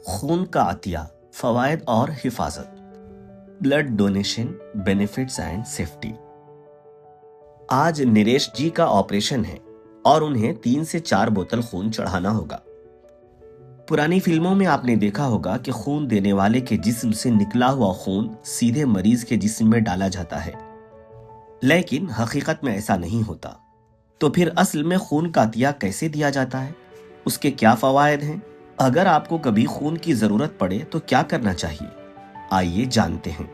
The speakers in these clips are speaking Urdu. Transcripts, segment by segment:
خون کا عطیہ، فوائد اور حفاظت۔ Blood donation, benefits and safety. آج نریش جی کا آپریشن ہے اور انہیں 3 سے 4 بوتل خون چڑھانا ہوگا۔ پرانی فلموں میں آپ نے دیکھا ہوگا کہ خون دینے والے کے جسم سے نکلا ہوا خون سیدھے مریض کے جسم میں ڈالا جاتا ہے، لیکن حقیقت میں ایسا نہیں ہوتا۔ تو پھر اصل میں خون کا عطیہ کیسے دیا جاتا ہے؟ اس کے کیا فوائد ہیں؟ اگر آپ کو کبھی خون کی ضرورت پڑے تو کیا کرنا چاہیے؟ آئیے جانتے ہیں۔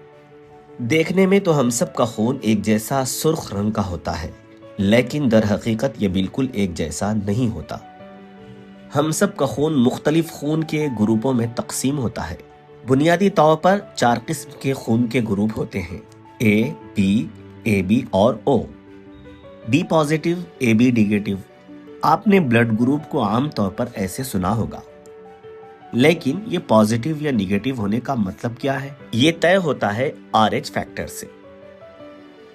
دیکھنے میں تو ہم سب کا خون ایک جیسا سرخ رنگ کا ہوتا ہے، لیکن در حقیقت یہ بالکل ایک جیسا نہیں ہوتا۔ ہم سب کا خون مختلف خون کے گروپوں میں تقسیم ہوتا ہے۔ بنیادی طور پر 4 قسم کے خون کے گروپ ہوتے ہیں: اے، بی، اے بی اور O. B positive, A B negative. آپ نے بلڈ گروپ کو عام طور پر ایسے سنا ہوگا، لیکن یہ پازیٹیو یا نیگیٹو ہونے کا مطلب کیا ہے؟ یہ طے ہوتا ہے RH فیکٹر سے۔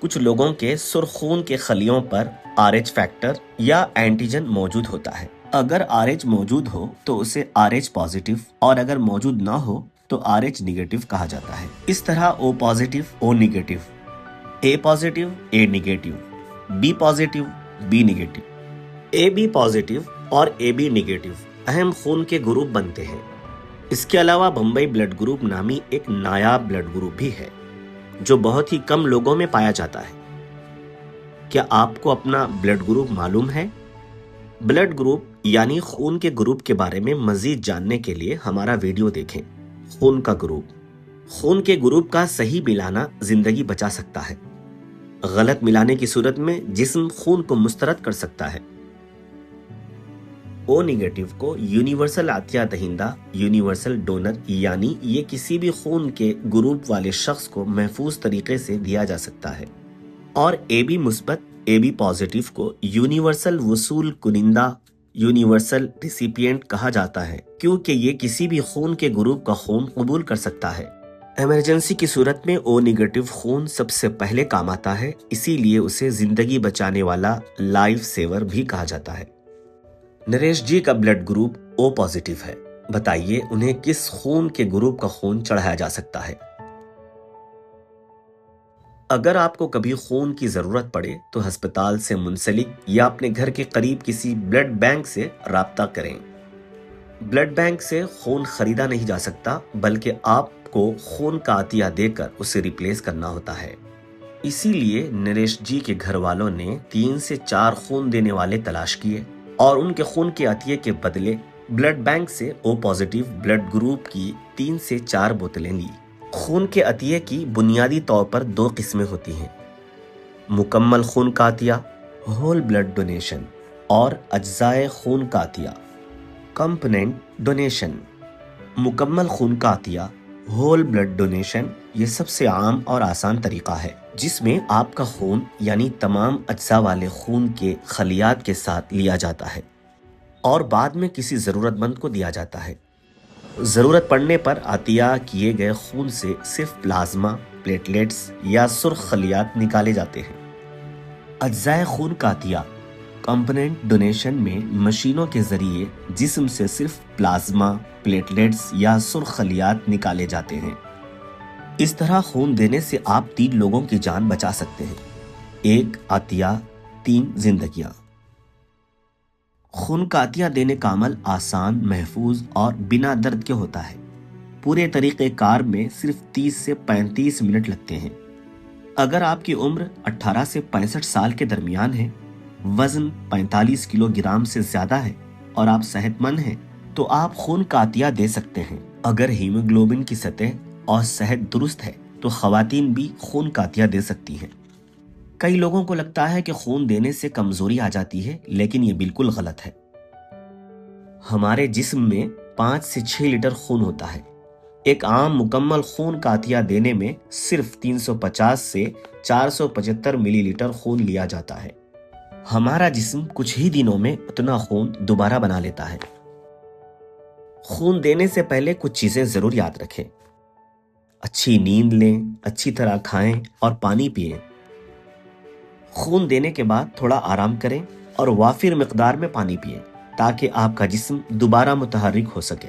کچھ لوگوں کے سرخ خون کے خلیوں پر RH فیکٹر یا اینٹیجن موجود ہوتا ہے۔ اگر RH موجود ہو تو اسے RH پازیٹیو، اور اگر موجود نہ ہو تو RH نیگیٹو کہا جاتا ہے۔ اس طرح O positive, O negative, A positive, A negative, B positive, B negative, AB positive اور AB نیگیٹو اہم خون کے گروپ بنتے ہیں۔ اس کے علاوہ بمبئی بلڈ گروپ نامی ایک نایاب بلڈ گروپ بھی ہے، جو بہت ہی کم لوگوں میں پایا جاتا ہے۔ کیا آپ کو اپنا بلڈ گروپ معلوم ہے؟ بلڈ گروپ یعنی خون کے گروپ کے بارے میں مزید جاننے کے لیے ہمارا ویڈیو دیکھیں۔ خون کا گروپ۔ خون کے گروپ کا صحیح ملانا زندگی بچا سکتا ہے۔ غلط ملانے کی صورت میں جسم خون کو مسترد کر سکتا ہے۔ او نیگیٹو کو یونیورسل عطیہ دہندہ، یونیورسل ڈونر، یعنی یہ کسی بھی خون کے گروپ والے شخص کو محفوظ طریقے سے دیا جا سکتا ہے۔ اور اے بی مثبت، اے بی پازیٹیو کو یونیورسل وصول کنندہ، یونیورسل ریسیپینٹ کہا جاتا ہے، کیونکہ یہ کسی بھی خون کے گروپ کا خون قبول کر سکتا ہے۔ ایمرجنسی کی صورت میں او نیگیٹو خون سب سے پہلے کام آتا ہے، اسی لیے اسے زندگی بچانے والا لائف سیور بھی کہا جاتا ہے۔ نریش جی کا بلڈ گروپ او پازیٹیو ہے۔ بتائیے انہیں کس خون کے گروپ کا خون چڑھایا جا سکتا ہے؟ اگر آپ کو کبھی خون کی ضرورت پڑے تو ہسپتال سے منسلک یا اپنے گھر کے قریب کسی بلڈ بینک سے رابطہ کریں۔ بلڈ بینک سے خون خریدا نہیں جا سکتا، بلکہ آپ کو خون کا عطیہ دے کر اسے ریپلیس کرنا ہوتا ہے۔ اسی لیے نریش جی کے گھر والوں نے 3 سے 4 خون دینے والے تلاش کیے اور ان کے خون کے عطیے کے بدلے بلڈ بینک سے او پازیٹیو بلڈ گروپ کی 3 سے 4 بوتلیں لی۔ خون کے عطیے کی بنیادی طور پر 2 قسمیں ہوتی ہیں: مکمل خون کا عطیہ، ہول بلڈ ڈونیشن، اور اجزائے خون کا عطیہ، کمپوننٹ ڈونیشن۔ مکمل خون کا عطیہ، ہول بلڈ ڈونیشن، یہ سب سے عام اور آسان طریقہ ہے، جس میں آپ کا خون یعنی تمام اجزاء والے خون کے خلیات کے ساتھ لیا جاتا ہے اور بعد میں کسی ضرورت مند کو دیا جاتا ہے۔ ضرورت پڑنے پر عطیہ کیے گئے خون سے صرف پلازما، پلیٹلیٹس یا سرخ خلیات نکالے جاتے ہیں۔ اجزائے خون کا عطیہ، کمپوننٹ ڈونیشن میں مشینوں کے ذریعے جسم سے صرف پلازما، پلیٹلیٹس یا سرخ خلیات نکالے جاتے ہیں۔ اس طرح خون دینے سے آپ 3 لوگوں کی جان بچا سکتے ہیں۔ 1 عطیہ، 3 زندگیاں۔ خون کا عطیہ دینے کا عمل آسان، محفوظ اور بنا درد کے ہوتا ہے۔ پورے طریقہ کار میں صرف 30 سے 35 منٹ لگتے ہیں۔ اگر آپ کی عمر 18 سے 65 سال کے درمیان ہے، وزن 45 کلو گرام سے زیادہ ہے اور آپ صحت مند ہیں تو آپ خون کا عطیہ دے سکتے ہیں۔ اگر ہیموگلوبن کی سطح اور صحت درست ہے تو خواتین بھی خون کا عطیہ دے سکتی ہیں۔ کئی لوگوں کو لگتا ہے کہ خون دینے سے کمزوری آ جاتی ہے، لیکن یہ بالکل غلط ہے۔ ہمارے جسم میں 5 سے 6 لیٹر خون ہوتا ہے۔ ایک عام مکمل خون کا عطیہ دینے میں صرف 350 سے 475 ملی لیٹر خون لیا جاتا ہے۔ ہمارا جسم کچھ ہی دنوں میں اتنا خون دوبارہ بنا لیتا ہے۔ خون دینے سے پہلے کچھ چیزیں ضرور یاد رکھیں۔ اچھی نیند لیں، اچھی طرح کھائیں اور پانی پئیں۔ خون دینے کے بعد تھوڑا آرام کریں اور وافر مقدار میں پانی پئیں تاکہ آپ کا جسم دوبارہ متحرک ہو سکے۔